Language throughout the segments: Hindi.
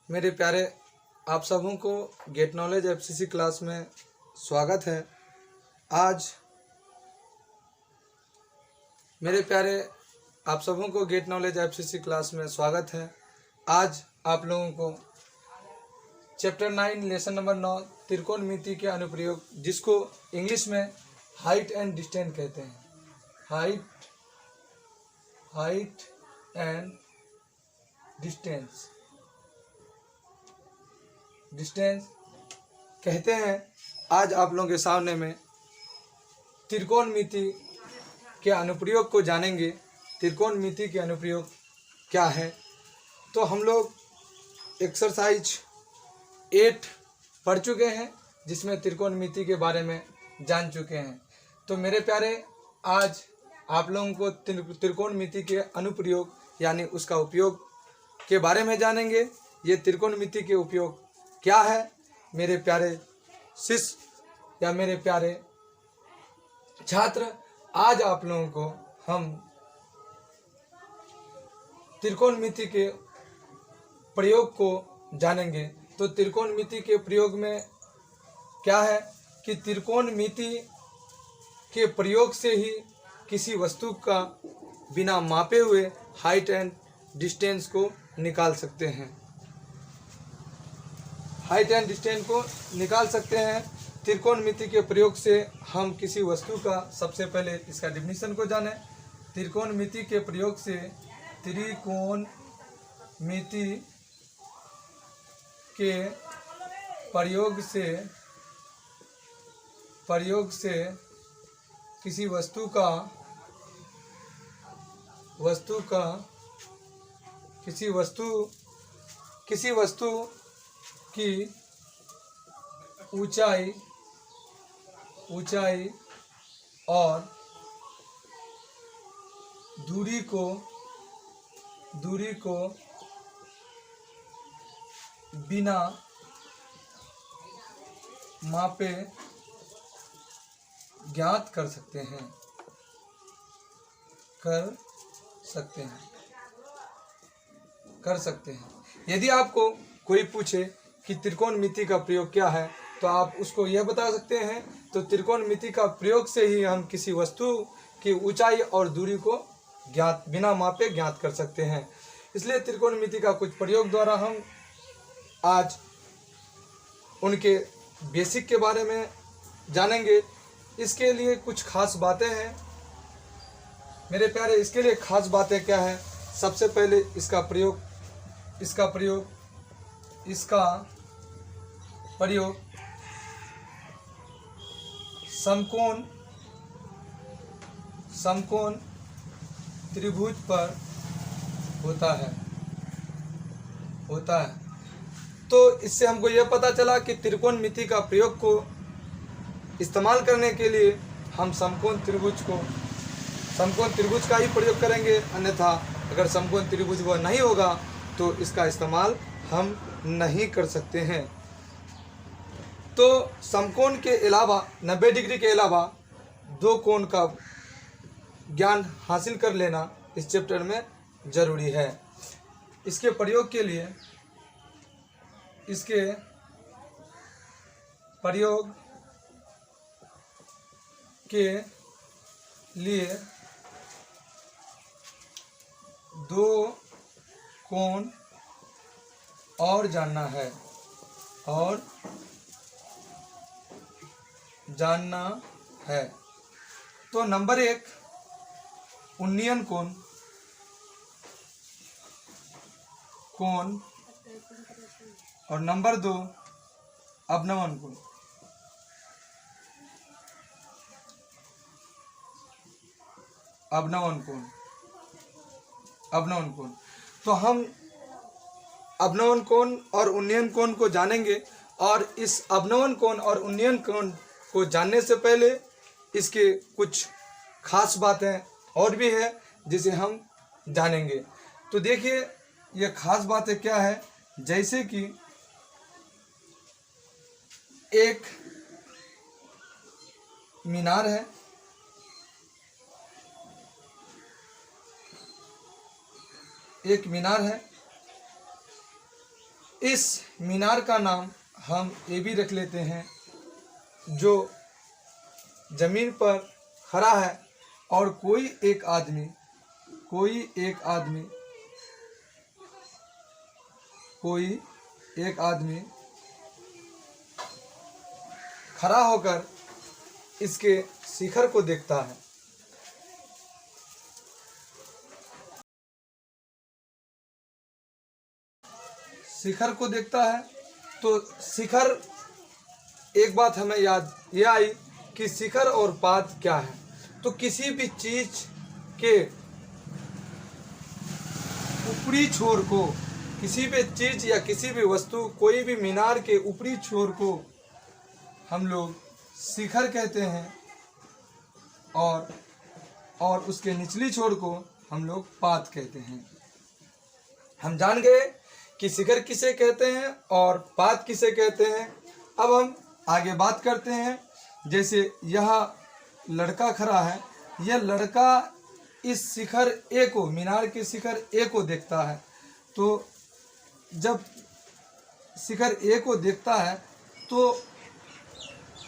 मेरे प्यारे आप सबों को गेट नॉलेज एफसीसी क्लास में स्वागत है। आज मेरे प्यारे आप सबों को गेट नॉलेज एफसीसी क्लास में स्वागत है। आज आप लोगों को चैप्टर 9 लेसन नंबर 9 त्रिकोणमिति के अनुप्रयोग, जिसको इंग्लिश में हाइट एंड डिस्टेंस कहते हैं, हाइट एंड डिस्टेंस कहते हैं। आज आप लोगों के सामने में त्रिकोणमिति के अनुप्रयोग को जानेंगे। त्रिकोणमिति के अनुप्रयोग क्या है? तो हम लोग एक्सरसाइज 8 पढ़ चुके हैं, जिसमें त्रिकोणमिति के बारे में जान चुके हैं। तो मेरे प्यारे, आज आप लोगों को त्रिकोणमिति के अनुप्रयोग यानी उसका उपयोग के बारे में जानेंगे। ये त्रिकोणमिति के उपयोग क्या है? मेरे प्यारे शिष्य या मेरे प्यारे छात्र, आज आप लोगों को हम त्रिकोणमिति के प्रयोग को जानेंगे। तो त्रिकोणमिति के प्रयोग में क्या है कि त्रिकोणमिति के प्रयोग से ही किसी वस्तु का बिना मापे हुए हाइट एंड डिस्टेंस को निकाल सकते हैं। हाइट एंड डिस्टेंस को निकाल सकते हैं त्रिकोणमिति के प्रयोग से। हम किसी वस्तु का सबसे पहले इसका डेफिनेशन को जानें। त्रिकोणमिति के प्रयोग से, त्रिकोणमिति के प्रयोग से किसी वस्तु की ऊंचाई और दूरी को बिना मापे ज्ञात कर सकते हैं। यदि आपको कोई पूछे कि त्रिकोणमिति का प्रयोग क्या है, तो आप उसको यह बता सकते हैं। तो त्रिकोणमिति का प्रयोग से ही हम किसी वस्तु की ऊंचाई और दूरी को बिना मापे ज्ञात कर सकते हैं। इसलिए त्रिकोणमिति का कुछ प्रयोग द्वारा हम आज उनके बेसिक के बारे में जानेंगे। इसके लिए कुछ खास बातें हैं मेरे प्यारे। इसके लिए खास बातें क्या है? सबसे पहले इसका प्रयोग समकोण त्रिभुज पर होता है। तो इससे हमको यह पता चला कि त्रिकोणमिति का प्रयोग को इस्तेमाल करने के लिए हम समकोण त्रिभुज का ही प्रयोग करेंगे। अन्यथा अगर समकोण त्रिभुज वह नहीं होगा तो इसका इस्तेमाल हम नहीं कर सकते हैं। तो समकोण के अलावा 90 डिग्री के अलावा दो कोण का ज्ञान हासिल कर लेना इस चैप्टर में जरूरी है। इसके प्रयोग के लिए दो कोण और जानना है। तो नंबर 1 उन्नयन कोण और नंबर 2 अवनमन कोण। तो हम अवनमन कोण और उन्नयन कोण को जानेंगे। और इस अवनमन कोण और उन्नयन कोण को जानने से पहले इसके कुछ खास बातें और भी है जिसे हम जानेंगे। तो देखिए, ये खास बातें क्या है। जैसे कि एक मीनार है, एक मीनार है। इस मीनार का नाम हम ये भी रख लेते हैं, जो जमीन पर खड़ा है और कोई एक आदमी खड़ा होकर इसके शिखर को देखता है। शिखर को देखता है तो शिखर, एक बात हमें याद ये आई कि शिखर और पाद क्या है। तो किसी भी चीज के ऊपरी छोर को, किसी भी चीज या किसी भी वस्तु, कोई भी मीनार के ऊपरी छोर को हम लोग शिखर कहते हैं और उसके निचली छोर को हम लोग पाद कहते हैं। हम जान गए कि शिखर किसे कहते हैं और पाद किसे कहते हैं। अब हम आगे बात करते हैं। जैसे यह लड़का खड़ा है, यह लड़का इस शिखर ए को, मीनार के शिखर ए को देखता है। तो जब शिखर ए को देखता है तो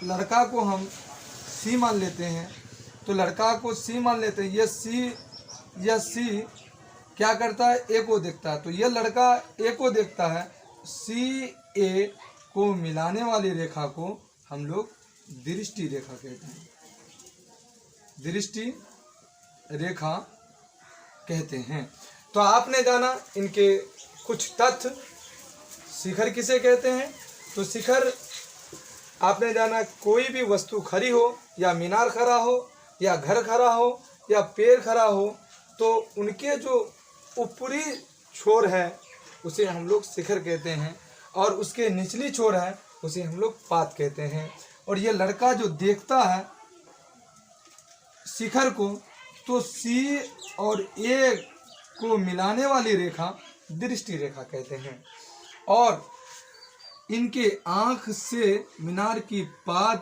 लड़का को हम सी मान लेते हैं। तो लड़का को सी मान लेते हैं। यह सी क्या करता है, ए को देखता है। तो यह लड़का ए को देखता है। सी ए को मिलाने वाली रेखा को हम लोग दृष्टि रेखा कहते हैं। दृष्टि रेखा कहते हैं। तो आपने जाना इनके कुछ तथ्य। शिखर किसे कहते हैं? तो शिखर आपने जाना, कोई भी वस्तु खड़ी हो या मीनार खड़ा हो या घर खड़ा हो या पेड़ खड़ा हो, तो उनके जो ऊपरी छोर है उसे हम लोग शिखर कहते हैं और उसके निचली छोर है उसे हम लोग पाद कहते हैं। और ये लड़का जो देखता है शिखर को, तो सी और ए को मिलाने वाली रेखा दृष्टि रेखा कहते हैं। और इनके आँख से मीनार की पाद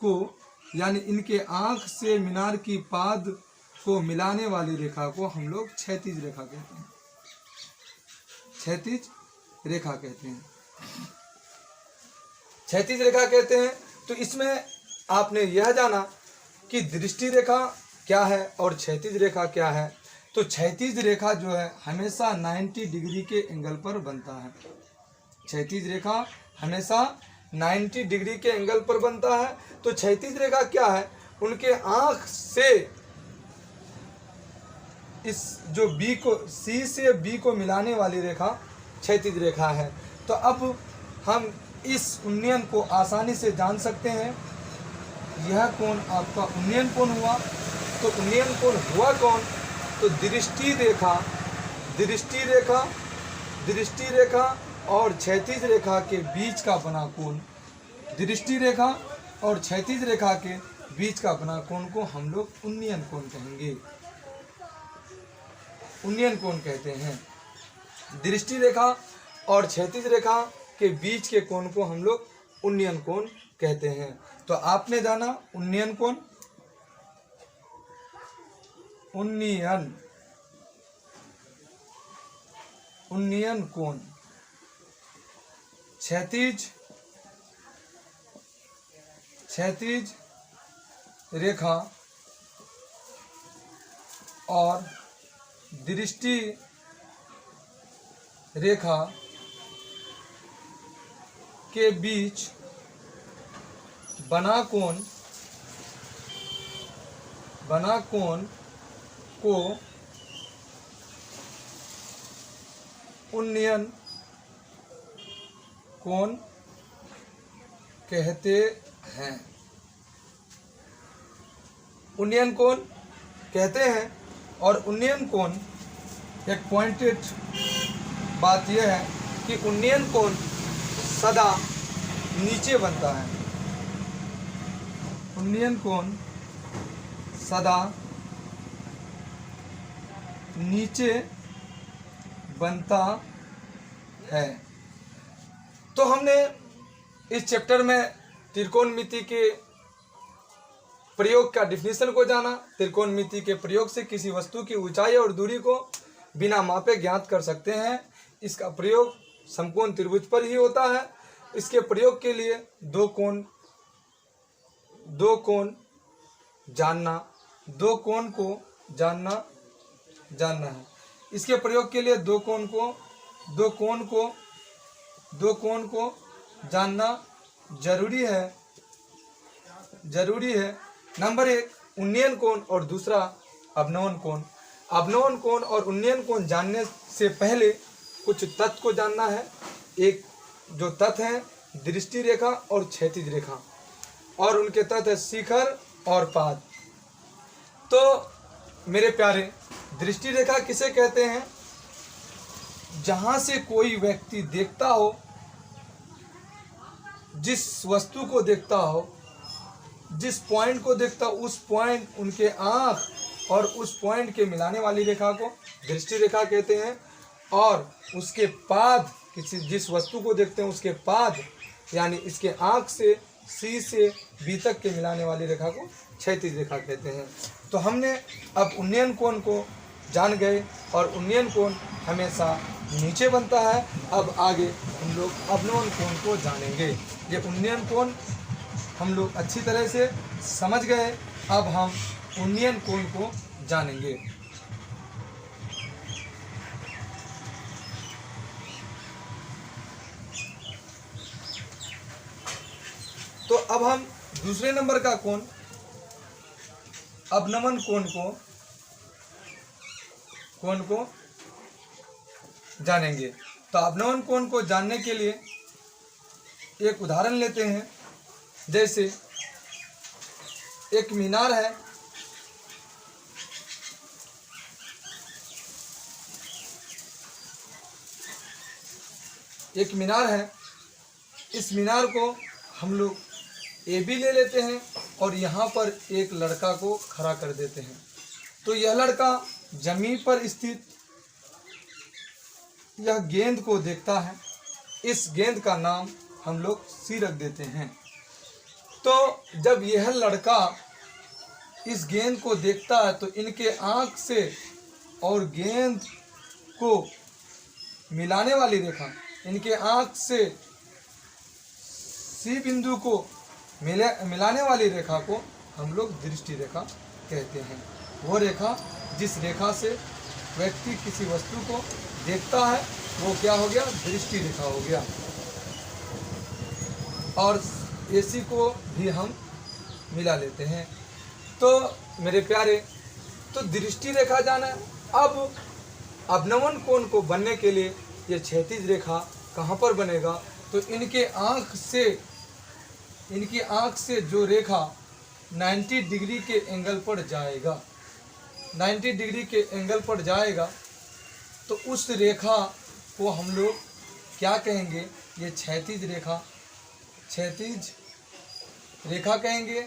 को, यानी इनके आँख से मीनार की पाद को मिलाने वाली रेखा को हम लोग क्षैतिज रेखा कहते हैं। क्षैतिज रेखा कहते हैं। क्षैतिज रेखा कहते हैं। तो इसमें आपने यह जाना कि दृष्टि रेखा क्या है और क्षैतिज रेखा क्या है। तो क्षैतिज रेखा जो है हमेशा 90 डिग्री के एंगल पर बनता है। क्षैतिज रेखा हमेशा 90 डिग्री के एंगल पर बनता है। तो क्षैतिज रेखा क्या है, उनके आँख से इस जो बी को, सी से बी को मिलाने वाली रेखा क्षैतिज रेखा है। तो अब हम इस उन्नयन को आसानी से जान सकते हैं। यह कोण आपका उन्नयन कोण हुआ। तो उन्नयन कोण हुआ कौन? तो दृष्टि रेखा और क्षैतिज रेखा के बीच का बना कोण, दृष्टि रेखा और क्षैतिज रेखा के बीच का बना कोण को हम लोग उन्नयन कोण कहेंगे। उन्नयन कोण कहते हैं। दृष्टि रेखा और क्षैतिज रेखा के बीच के कोण को हम लोग उन्नयन कोण कहते हैं। तो आपने जाना उन्नयन कोण, उन्नयन कोण, क्षैतिज रेखा और दृष्टि रेखा के बीच बना कोण को उन्नयन कोण कहते हैं। उन्नयन कोण कहते हैं। और उन्नयन कोण, एक पॉइंटेड बात यह है कि उन्नयन कोण सदा नीचे बनता है। उन्नयन कोण सदा नीचे बनता है। तो हमने इस चैप्टर में त्रिकोणमिति के प्रयोग का डिफिनीशन को जाना। त्रिकोणमिति के प्रयोग से किसी वस्तु की ऊंचाई और दूरी को बिना मापे ज्ञात कर सकते हैं। इसका प्रयोग समकोण त्रिभुज पर ही होता है। इसके प्रयोग के लिए दो कोण जानना, दो कोण को जानना है। इसके प्रयोग के लिए दो कोण को जानना जरूरी है। नंबर 1 उन्नयन कोण और दूसरा अवनमन कोण। अवनमन कोण और उन्नयन कोण जानने से पहले कुछ तथ्य को जानना है। एक जो तथ्य है दृष्टि रेखा और क्षैतिज रेखा, और उनके तथ्य शिखर और पाद। तो मेरे प्यारे, दृष्टि रेखा किसे कहते हैं? जहां से कोई व्यक्ति देखता हो, जिस वस्तु को देखता हो, जिस पॉइंट को देखता हो, उस पॉइंट, उनके आँख और उस पॉइंट के मिलाने वाली रेखा को दृष्टि रेखा कहते हैं। और उसके पाद, जिस वस्तु को देखते हैं उसके पाद, यानी इसके आँख से सी से बी तक के मिलाने वाली रेखा को क्षैतिज रेखा कहते हैं। तो हमने अब उन्नयन कोण को जान गए, और उन्नयन कोण हमेशा नीचे बनता है। अब आगे हम लोग अवनमन कोण को जानेंगे। ये उन्नयन कोण हम लोग अच्छी तरह से समझ गए। अब हम उन्नयन कोण को जानेंगे। तो अब हम दूसरे नंबर का कोण अवनमन कोण को जानेंगे। तो अवनमन कोण को जानने के लिए एक उदाहरण लेते हैं। जैसे एक मीनार है, इस मीनार को हम लोग ए बी ले लेते हैं और यहाँ पर एक लड़का को खड़ा कर देते हैं। तो यह लड़का जमीन पर स्थित यह गेंद को देखता है। इस गेंद का नाम हम लोग सी रख देते हैं। तो जब यह लड़का इस गेंद को देखता है तो इनके आँख से और गेंद को मिलाने वाली रेखा, इनके आँख से सी बिंदु को मिलाने वाली रेखा को हम लोग दृष्टि रेखा कहते हैं। वो रेखा जिस रेखा से व्यक्ति किसी वस्तु को देखता है वो क्या हो गया? दृष्टि रेखा हो गया। और एसी को भी हम मिला लेते हैं। तो मेरे प्यारे, तो दृष्टि रेखा जाना है। अब अवनमन कोण को बनने के लिए ये क्षैतिज रेखा कहाँ पर बनेगा? तो इनके आँख से जो रेखा 90 डिग्री के एंगल पर जाएगा, 90 डिग्री के एंगल पर जाएगा, तो उस रेखा को हम लोग क्या कहेंगे? ये क्षैतिज रेखा कहेंगे।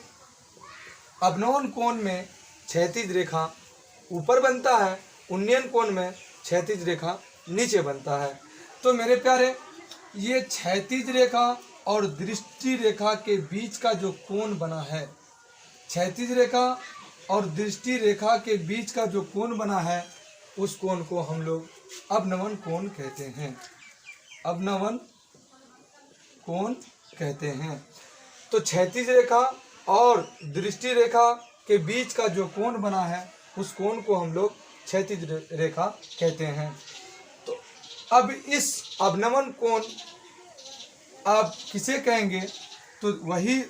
अवनमन कोण में क्षैतिज रेखा ऊपर बनता है, उन्नयन कोण में क्षैतिज रेखा नीचे बनता है। तो मेरे प्यारे, ये क्षैतिज रेखा और दृष्टि रेखा के बीच का जो कोण बना है, क्षैतिज रेखा और दृष्टि रेखा के बीच का जो कोण बना है, उस कोण को हम लोग अवनमन कोण कहते हैं। अवनमन कोण कहते हैं। तो क्षैतिज रेखा और दृष्टि रेखा के बीच का जो कोण बना है, उस कोण को हम लोग क्षैतिज रेखा कहते हैं। तो अब इस अवनमन कोण आप किसे कहेंगे? तो वही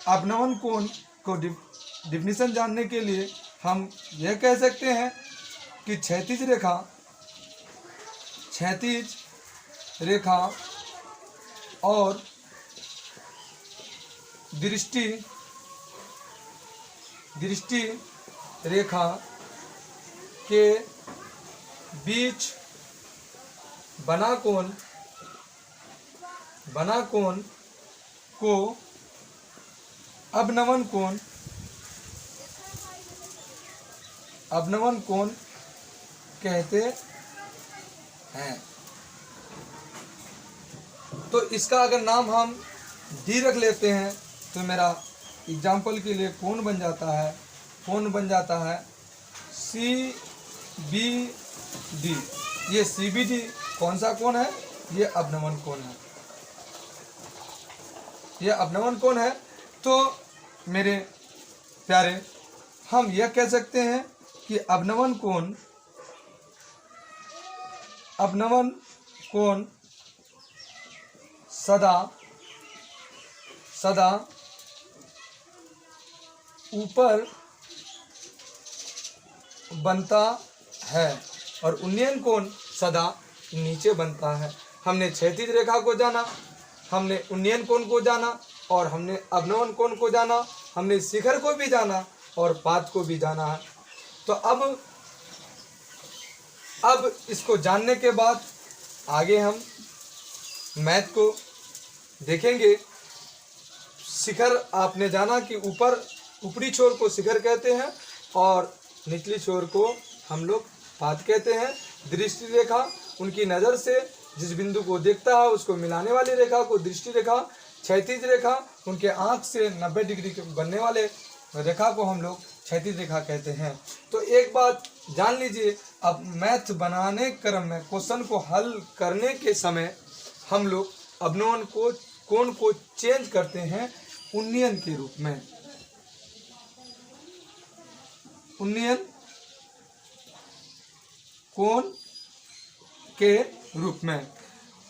अवनमन कोण को डिफिनीशन जानने के लिए हम यह कह सकते हैं कि क्षैतिज रेखा और दृष्टि रेखा के बीच बना कोण को अवनमन कोण कहते हैं। तो इसका अगर नाम हम डी रख लेते हैं तो मेरा एग्जाम्पल के लिए कोण बन जाता है CBD। ये CBD कौन सा कोण है? ये अवनमन कोण है, ये अवनमन कोण है। तो मेरे प्यारे, हम यह कह सकते हैं कि अवनमन कोण सदा ऊपर बनता है और उन्नयन कोण सदा नीचे बनता है। हमने क्षैतिज रेखा को जाना, हमने उन्नयन कोण को जाना और हमने अवनमन कोण को जाना, हमने शिखर को भी जाना और पाद को भी जाना है। तो अब इसको जानने के बाद आगे हम मैथ को देखेंगे। शिखर आपने जाना कि ऊपरी छोर को शिखर कहते हैं और निचली छोर को हम लोग पाद कहते हैं। दृष्टि रेखा, उनकी नज़र से जिस बिंदु को देखता है उसको मिलाने वाली रेखा को दृष्टि रेखा। क्षैतिज रेखा, उनके आँख से 90 डिग्री के बनने वाले रेखा को हम लोग क्षैतिज रेखा कहते हैं। तो एक बात जान लीजिए, अब मैथ बनाने क्रम में क्वेश्चन को हल करने के समय हम लोग अवनमन कोण को चेंज करते हैं उन्नयन के रूप में, उन्नयन कोण के रूप में।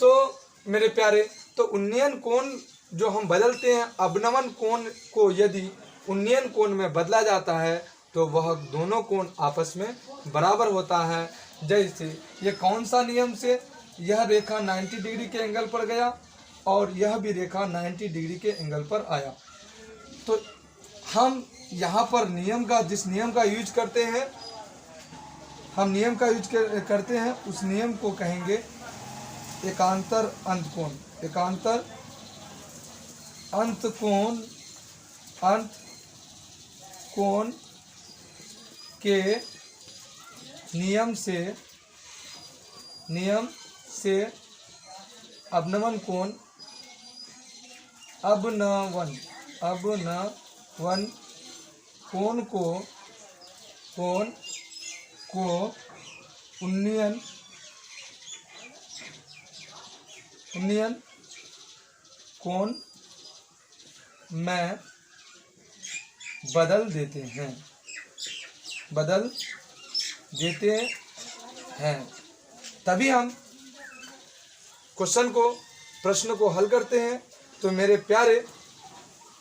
तो मेरे प्यारे, तो उन्नयन कोण जो हम बदलते हैं, अवनमन कोण को यदि उन्नयन कोण में बदला जाता है तो वह दोनों कोण आपस में बराबर होता है। जैसे ये कौन सा नियम से यह रेखा 90 डिग्री के एंगल पर गया और यह भी रेखा 90 डिग्री के एंगल पर आया। तो हम यहाँ पर जिस नियम का यूज करते हैं, हम नियम का यूज करते हैं, उस नियम को कहेंगे एकांतर अंत कोण। एकांतर अंत कोण के नियम से अवनमन कोण को उन्नयन कोण में बदल देते हैं। तभी हम प्रश्न को हल करते हैं। तो मेरे प्यारे,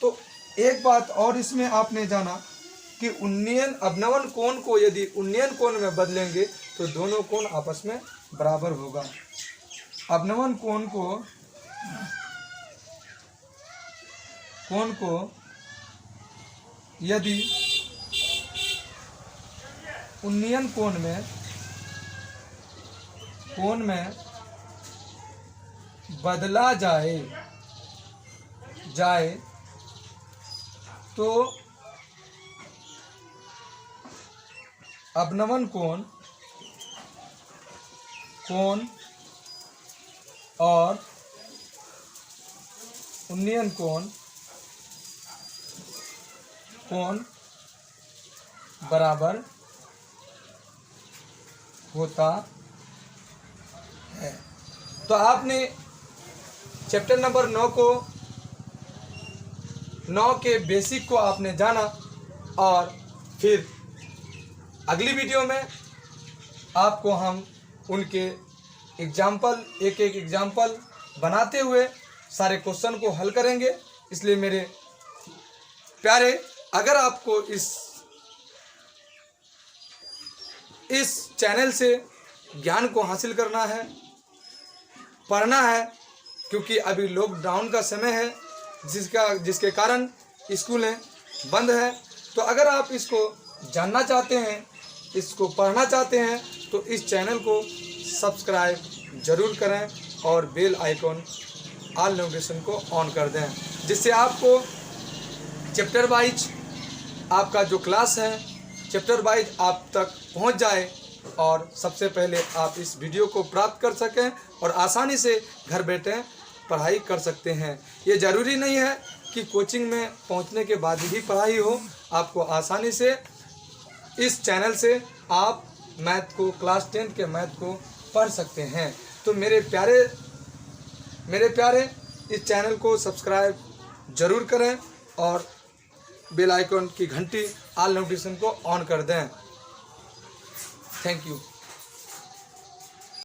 तो एक बात और इसमें आपने जाना कि अवनमन कोण को यदि उन्नयन कोण में बदलेंगे तो दोनों कोण आपस में बराबर होगा। अवनमन कोण को यदि उन्नयन कोण में बदला जाए तो अवनमन कोण और उन्नयन कोण बराबर होता है। तो आपने चैप्टर नंबर 9 के बेसिक को आपने जाना और फिर अगली वीडियो में आपको हम उनके एक एग्जाम्पल बनाते हुए सारे क्वेश्चन को हल करेंगे। इसलिए मेरे प्यारे, अगर आपको इस चैनल से ज्ञान को हासिल करना है, पढ़ना है, क्योंकि अभी लॉकडाउन का समय है जिसके कारण स्कूलें बंद हैं, तो अगर आप इसको जानना चाहते हैं, इसको पढ़ना चाहते हैं तो इस चैनल को सब्सक्राइब जरूर करें और बेल आइकॉन ऑल नोटिफिकेशन को ऑन कर दें, जिससे आपको चैप्टर वाइज आपका जो क्लास है चैप्टर वाइज आप तक पहुंच जाए और सबसे पहले आप इस वीडियो को प्राप्त कर सकें और आसानी से घर बैठे पढ़ाई कर सकते हैं। ये ज़रूरी नहीं है कि कोचिंग में पहुंचने के बाद ही पढ़ाई हो, आपको आसानी से इस चैनल से आप मैथ को क्लास 10 के मैथ को पढ़ सकते हैं। तो मेरे प्यारे मेरे प्यारे, इस चैनल को सब्सक्राइब जरूर करें और बेल आइकन की घंटी ऑल नोटिफिकेशन को ऑन कर दें। Thank you.